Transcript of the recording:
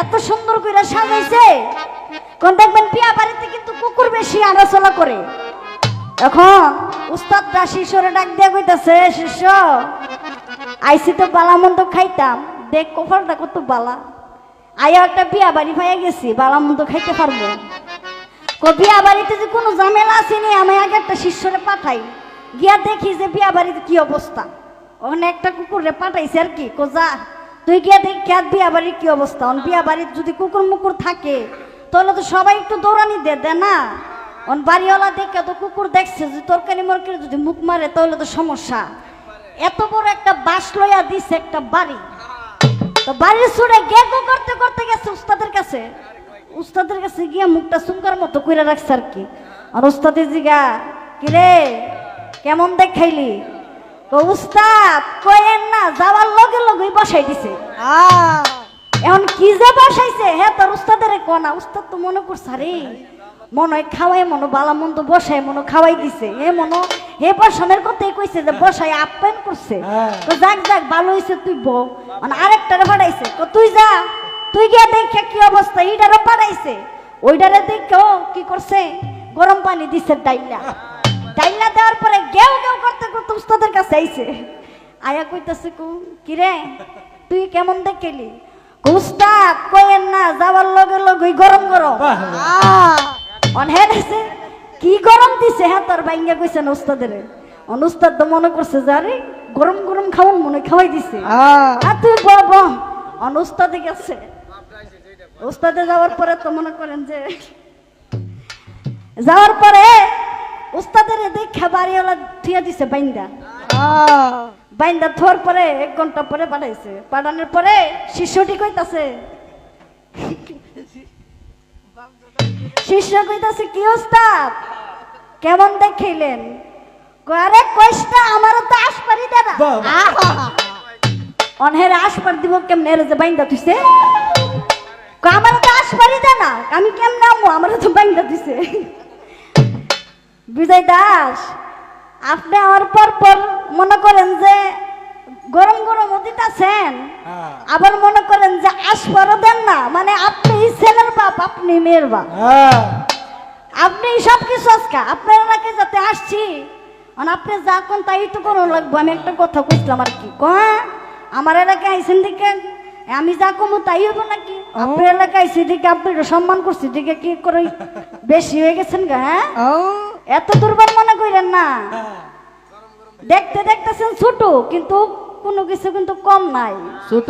এত সুন্দর করে সাজাইছে। কোন দেখবেন বিয়া বাড়িতে কিন্তু কুকুর বেশি আনাচলা করে। এখন উস্তাদরা শিষ্যরে ডাক দিয়ে কইতাছে, শিষ্য আইসি তো বালা মন্দ খাইতাম, দেখ কপালটা কত বালা, আয়া একটা বিয়া বাড়ি পাইয়া গেছি, বালা মন্দ খাইতে পারবো। বিয়া বাড়িতে যে কোনো ঝামেলা আসেনি, আমি আগে একটা শিষ্যরে পাঠাই, গিয়া দেখি যে বিয়া বাড়িতে কি অবস্থা। ওখানে একটা কুকুরে পাঠাইছে আর কি, যা তুই গিয়া দেখ বিয়া বাড়ির কি অবস্থা। বিয়া বাড়ির যদি কুকুর মুকুর থাকে তাহলে তো সবাই একটু দৌড়ানি দে না। বাড়িওয়ালা দেখে তো কুকুর দেখছে যে তরকারি মরকারি যদি মুখ মারে তাহলে তো সমস্যা। এত বড় একটা বাস লইয়া দিছে একটা বাড়ি, তো বাড়ির ছুড়ে গেগো করতে করতে গেছে উস্তাদের কাছে। উস্তাদের কাছে গিয়া মুখটা সুঙ্কার মতো করে রাখছে আর কি। আর উস্তাদের জিগা, কিরে কেমন দেখাইলি? উস্তাদ কয়েন না, যাওয়ার লগে লগে বসাই দিছে। এখন কি যে বসাইছে হ্যাঁ তোর উস্তাদের কোনা। উস্তাদ তো মনে করছে রে মনে হয় খাওয়াই মনো বালা মন্দ বসাই মনো খাওয়াই দিছে, হে মনো হে বসানোর কথাই কইছে যে বসাই আপ্যায়ন করছে। তো যাক যাক ভালো হয়েছে তুই বউ। আরেকটারে পাঠাইছে, তুই যা তুই গিয়া দেখে কি অবস্থা। এইটারও পাঠাইছে, ওইটারে দেখেও কি করছে গরম পানি দিছে ডাইলা। ডাইলা দেওয়ার পরে গেউ গেউ করতে করতে উস্তাদের কাছে আইছে। আয়া কইতাছে কিরে তুই কেমন দেখলি? উস্তাদ কইেন না, যাওয়ার লগে লগে গরম গরম। কি গরম দিছে হ্যাঁ তোর বাইঙ্গা কইছে না উস্তাদের। উস্তাদ তো মনে করছে যে আরে গরম গরম খাওয়ান মনে খাওয়াই দিছে। তুই বব উস্তাদে গেছে। উস্তাদে যাওয়ার পরে তো মনে করেন যে যাওয়ার পরে উস্তাদের দেখা বাড়িওয়ালা থুয়া দিছে বাইন্দা। বাইন্দা থোর পরে 1 ঘন্টা পরে পাঠাইছে। পাঠানোর পরে শিষ্যটি কইতাছে, শিষ্য কইতাছে কি উস্তাদ কেমন দেখাইলেন? আরে কইসটা আমারও তো আসপারি দে না। অনহেরে আসপার দিব কেমনে? এর যে বাইন্দা তুইছে আমারও তো আসপারি দে না, আমি কেমনে আমু? আমারও তো বাইন্দা দিছে। বিজয় দাস আপনি আমার পর পর মনে করেন যে গরম গরম দিতেছেন, আবার মনে করেন যে আসপারও দেন না। মানে আপনি ছেলের বাপ, আপনি মেয়ের বাপ, আপনি সব কিছু আজকা আপনার এলাকায় যাতে আসছি আপনি যা কোন তাই তো কোনো লাগবো। আমি একটা কথা কইছিলাম আর কি, আমার এলাকায় আইসেন দিকে আমি যা কমু তাই হবো নাকি? আপনার এলাকায় আইসি দিকে আপনি সম্মান করছি দিকে কি করে বেশি হয়ে গেছেন গা? হ্যাঁ এত দুর্বল মনে করেন না। দেখতে দেখতেছেন ছোট, কিন্তু কোনো কিছু কিন্তু কম নাই। ছোট